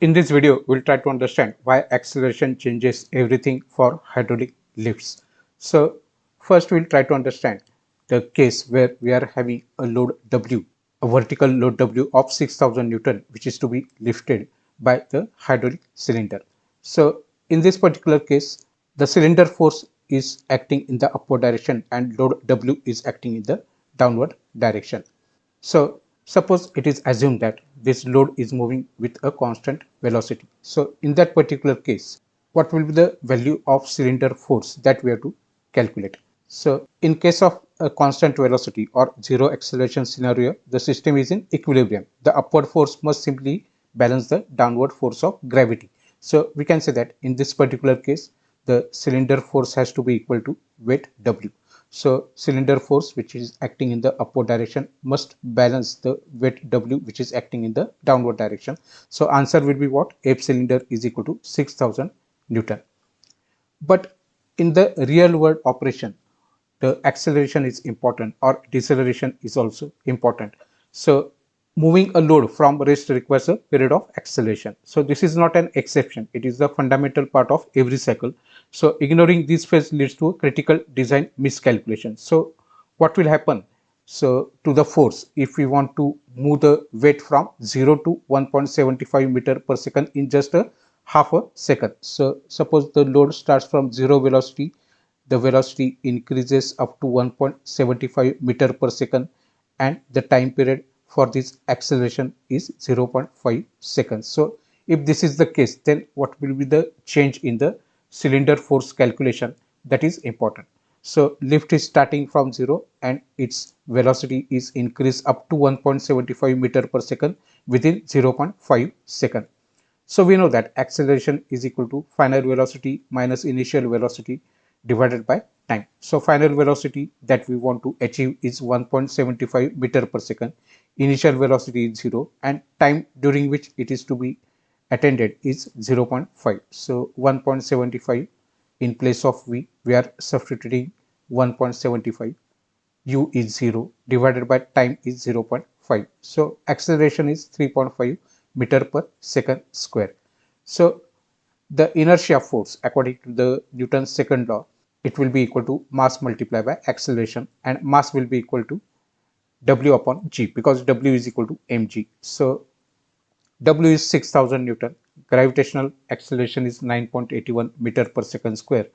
In this video, we'll try to understand why acceleration changes everything for hydraulic lifts. So first we'll try to understand the case where we are having a load W, a vertical load W of 6000 Newton, which is to be lifted by the hydraulic cylinder. So in this particular case, the cylinder force is acting in the upward direction and load W is acting in the downward direction. So suppose it is assumed that this load is moving with a constant velocity. So in that particular case, what will be the value of cylinder force that we have to calculate? So in case of a constant velocity or zero acceleration scenario, the system is in equilibrium. The upward force must simply balance the downward force of gravity. So we can say that in this particular case, the cylinder force has to be equal to weight W. So cylinder force which is acting in the upward direction must balance the weight W which is acting in the downward direction. So answer will be what? F cylinder is equal to 6000 Newton. But in the real world operation, the acceleration is important or deceleration is also important. So moving a load from rest requires a period of acceleration. So this is not an exception. It is the fundamental part of every cycle. So ignoring this phase leads to a critical design miscalculation. So what will happen? So to the force, if we want to move the weight from 0 to 1.75 meter per second in just a half a second. So suppose the load starts from 0 velocity, the velocity increases up to 1.75 meter per second and the time period for this acceleration is 0.5 seconds. So if this is the case, then what will be the change in the cylinder force calculation? That is important. So lift is starting from 0 and its velocity is increased up to 1.75 meter per second within 0.5 second. So we know that acceleration is equal to final velocity minus initial velocity divided by time. So final velocity that we want to achieve is 1.75 meter per second. Initial velocity is 0 and time during which it is to be attended is 0.5. So 1.75 in place of V, we are substituting 1.75. U is 0 divided by time is 0.5. So acceleration is 3.5 meter per second square. So the inertia force according to the Newton's second law, it will be equal to mass multiplied by acceleration, and mass will be equal to W upon G because W is equal to mg. So W is 6000 Newton, gravitational acceleration is 9.81 meter per second square,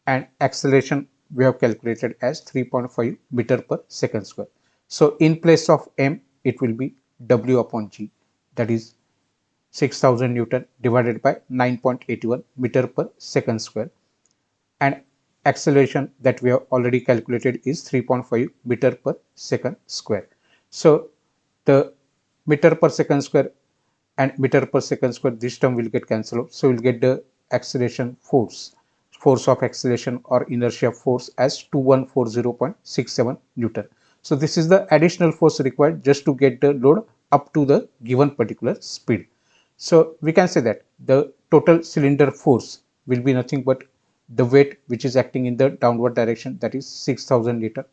and acceleration we have calculated as 3.5 meter per second square. So in place of m, it will be W upon G, that is 6000 Newton divided by 9.81 meter per second square, and acceleration that we have already calculated is 3.5 meter per second square. So the meter per second square and meter per second square, this term will get cancelled. So we'll get the acceleration force of acceleration or inertia force as 2140.67 Newton. So this is the additional force required just to get the load up to the given particular speed. So we can say that the total cylinder force will be nothing but the weight which is acting in the downward direction, that is 6000 Newton.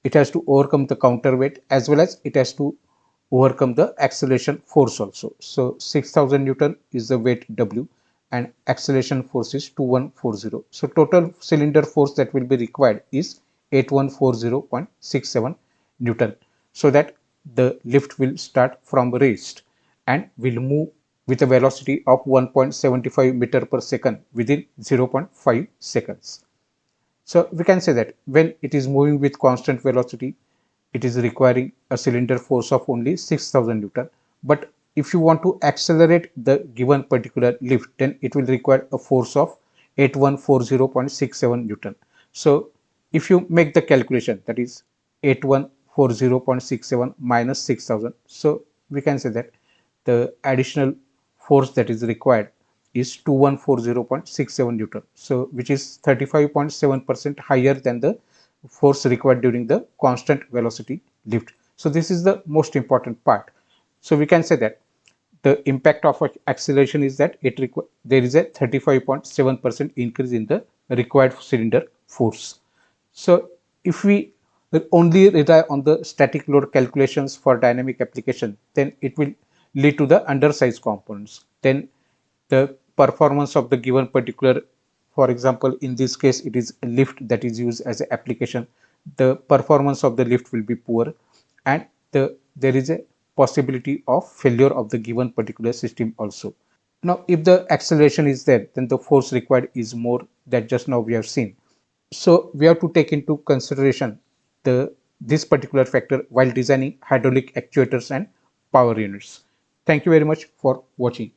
It has to overcome the counterweight as well as it has to overcome the acceleration force also. So 6000 Newton is the weight W and acceleration force is 2140. So total cylinder force that will be required is 8140.67 Newton, so that the lift will start from rest and will move with a velocity of 1.75 meter per second within 0.5 seconds. So we can say that when it is moving with constant velocity, it is requiring a cylinder force of only 6000 Newton. But if you want to accelerate the given particular lift, then it will require a force of 8140.67 Newton. So if you make the calculation, that is 8140.67 minus 6000, so we can say that the additional force that is required is 2140.67 Newton. So which is 35.7% higher than the force required during the constant velocity lift. So this is the most important part. So we can say that the impact of acceleration is that there is a 35.7% increase in the required cylinder force. So if we only rely on the static load calculations for dynamic application, then it will lead to the undersized components. then the performance of the given particular, for example, in this case it is a lift that is used as an application, the performance of the lift will be poor, and there is a possibility of failure of the given particular system also. Now if the acceleration is there, then the force required is more, that just now we have seen. So we have to take into consideration this particular factor while designing hydraulic actuators and power units. Thank you very much for watching.